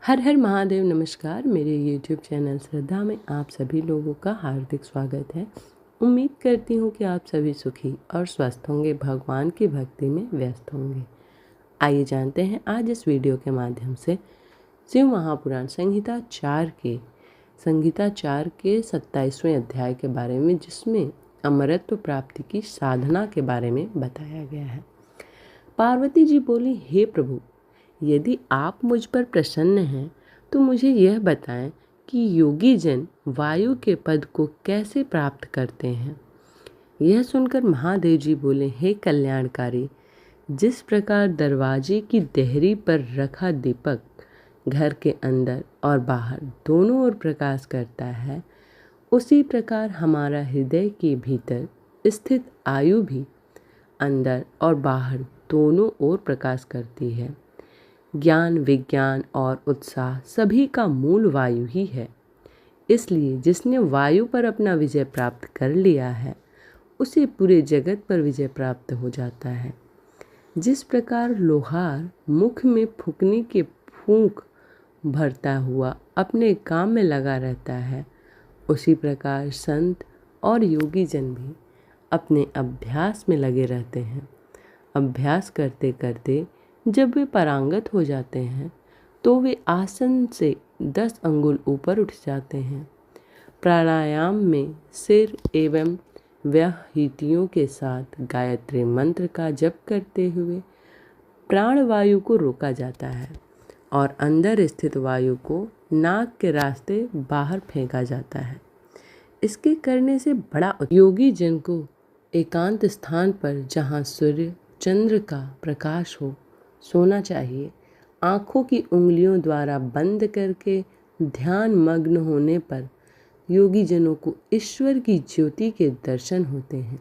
हर हर महादेव। नमस्कार। मेरे YouTube channel श्रद्धा में आप सभी लोगों का हार्दिक स्वागत है। उम्मीद करती हूँ कि आप सभी सुखी और स्वस्थ होंगे, भगवान की भक्ति में व्यस्त होंगे। आइए जानते हैं आज इस वीडियो के माध्यम से शिव महापुराण संहिता 4 के 27वें अध्याय के बारे में, जिसमें अमरत्व प्राप्ति की साधना के बारे में बताया गया है। पार्वती जी बोली, हे प्रभु, यदि आप मुझ पर प्रसन्न हैं तो मुझे यह बताएं कि योगी जन वायु के पद को कैसे प्राप्त करते हैं। यह सुनकर महादेव जी बोले, हे कल्याणकारी, जिस प्रकार दरवाजे की देहरी पर रखा दीपक घर के अंदर और बाहर दोनों ओर प्रकाश करता है, उसी प्रकार हमारा हृदय के भीतर स्थित आयु भी अंदर और बाहर दोनों ओर प्रकाश करती है। ज्ञान, विज्ञान और उत्साह सभी का मूल वायु ही है। इसलिए जिसने वायु पर अपना विजय प्राप्त कर लिया है, उसे पूरे जगत पर विजय प्राप्त हो जाता है। जिस प्रकार लोहार मुख में फूंकने के फूंक भरता हुआ अपने काम में लगा रहता है, उसी प्रकार संत और योगी जन भी अपने अभ्यास में लगे रहते हैं। अभ्यास करते करते जब वे पारंगत हो जाते हैं तो वे आसन से 10 अंगुल ऊपर उठ जाते हैं। प्राणायाम में सिर एवं व्याहृतियों के साथ गायत्री मंत्र का जप करते हुए प्राणवायु को रोका जाता है और अंदर स्थित वायु को नाक के रास्ते बाहर फेंका जाता है। इसके करने से बड़ा योगी जन को एकांत स्थान पर, जहाँ सूर्य चंद्र का प्रकाश हो, सोना चाहिए। आँखों की उंगलियों द्वारा बंद करके ध्यान मग्न होने पर योगी जनों को ईश्वर की ज्योति के दर्शन होते हैं।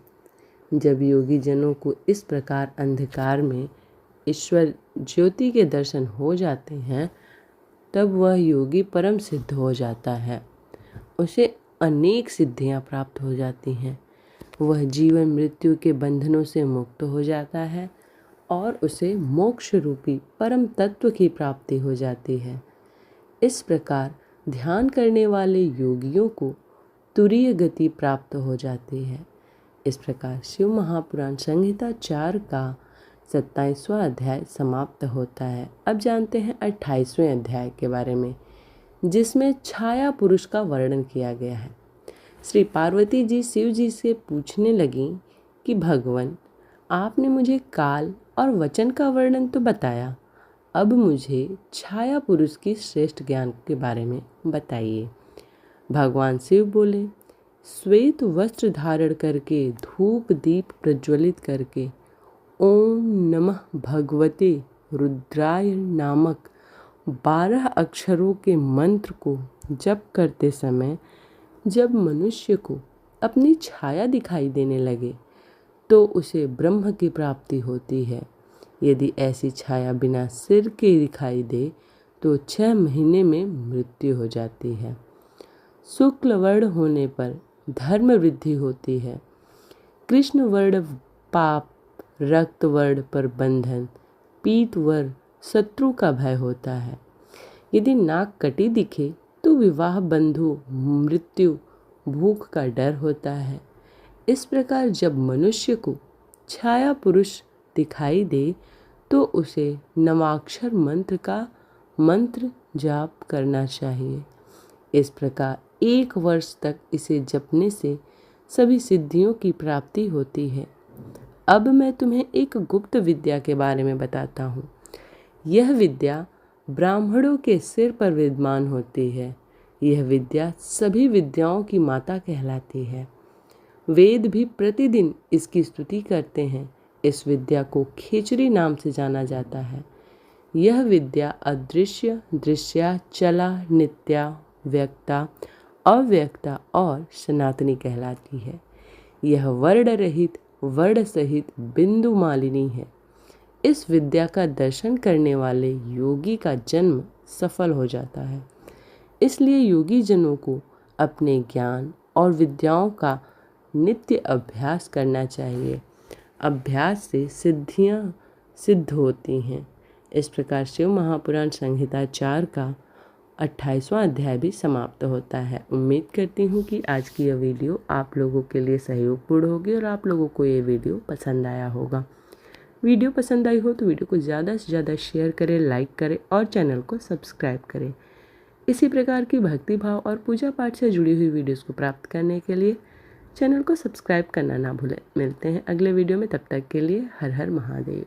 जब योगी जनों को इस प्रकार अंधकार में ईश्वर ज्योति के दर्शन हो जाते हैं, तब वह योगी परम सिद्ध हो जाता है। उसे अनेक सिद्धियां प्राप्त हो जाती हैं। वह जीवन मृत्यु के बंधनों से मुक्त हो जाता है और उसे मोक्ष रूपी परम तत्व की प्राप्ति हो जाती है। इस प्रकार ध्यान करने वाले योगियों को तुरीय गति प्राप्त हो जाती है। इस प्रकार शिव महापुराण संहिता 4 का 27वां अध्याय समाप्त होता है। अब जानते हैं 28वें अध्याय के बारे में, जिसमें छाया पुरुष का वर्णन किया गया है। श्री पार्वती जी शिव जी से पूछने लगी कि भगवान, आपने मुझे काल और वचन का वर्णन तो बताया, अब मुझे छाया पुरुष की श्रेष्ठ ज्ञान के बारे में बताइए। भगवान शिव बोले, श्वेत वस्त्र धारण करके, धूप दीप प्रज्वलित करके, ओम नमः भगवते रुद्राय नामक 12 अक्षरों के मंत्र को जप करते समय जब मनुष्य को अपनी छाया दिखाई देने लगे तो उसे ब्रह्म की प्राप्ति होती है। यदि ऐसी छाया बिना सिर के दिखाई दे तो 6 महीने में मृत्यु हो जाती है। शुक्ल वर्ण होने पर धर्म वृद्धि होती है। कृष्ण वर्ण पाप, रक्त वर्ण पर बंधन, पीत वर्ण शत्रु का भय होता है। यदि नाक कटी दिखे तो विवाह, बंधु, मृत्यु, भूख का डर होता है। इस प्रकार जब मनुष्य को छाया पुरुष दिखाई दे तो उसे नवाक्षर मंत्र का मंत्र जाप करना चाहिए। इस प्रकार 1 वर्ष तक इसे जपने से सभी सिद्धियों की प्राप्ति होती है। अब मैं तुम्हें एक गुप्त विद्या के बारे में बताता हूँ। यह विद्या ब्राह्मणों के सिर पर विद्यमान होती है। यह विद्या सभी विद्याओं की माता कहलाती है। वेद भी प्रतिदिन इसकी स्तुति करते हैं। इस विद्या को खेचरी नाम से जाना जाता है। यह विद्या अदृश्य, दृश्या, चला, नित्या, व्यक्ता, अव्यक्ता और सनातनी कहलाती है। यह वर्ण रहित, वर्ण सहित बिंदु मालिनी है। इस विद्या का दर्शन करने वाले योगी का जन्म सफल हो जाता है। इसलिए योगी जनों को अपने ज्ञान और विद्याओं का नित्य अभ्यास करना चाहिए। अभ्यास से सिद्धियां सिद्ध होती हैं। इस प्रकार शिव महापुराण संहिता 4 का 28वां अध्याय भी समाप्त होता है। उम्मीद करती हूँ कि आज की यह वीडियो आप लोगों के लिए सहयोगपूर्ण होगी और आप लोगों को ये वीडियो पसंद आया होगा। वीडियो पसंद आई हो तो वीडियो को ज़्यादा से ज़्यादा शेयर करें, लाइक करें और चैनल को सब्सक्राइब करें। इसी प्रकार की भक्ति भाव और पूजा पाठ से जुड़ी हुई वीडियोस को प्राप्त करने के लिए चैनल को सब्सक्राइब करना ना भूलें। मिलते हैं अगले वीडियो में, तब तक के लिए हर हर महादेव।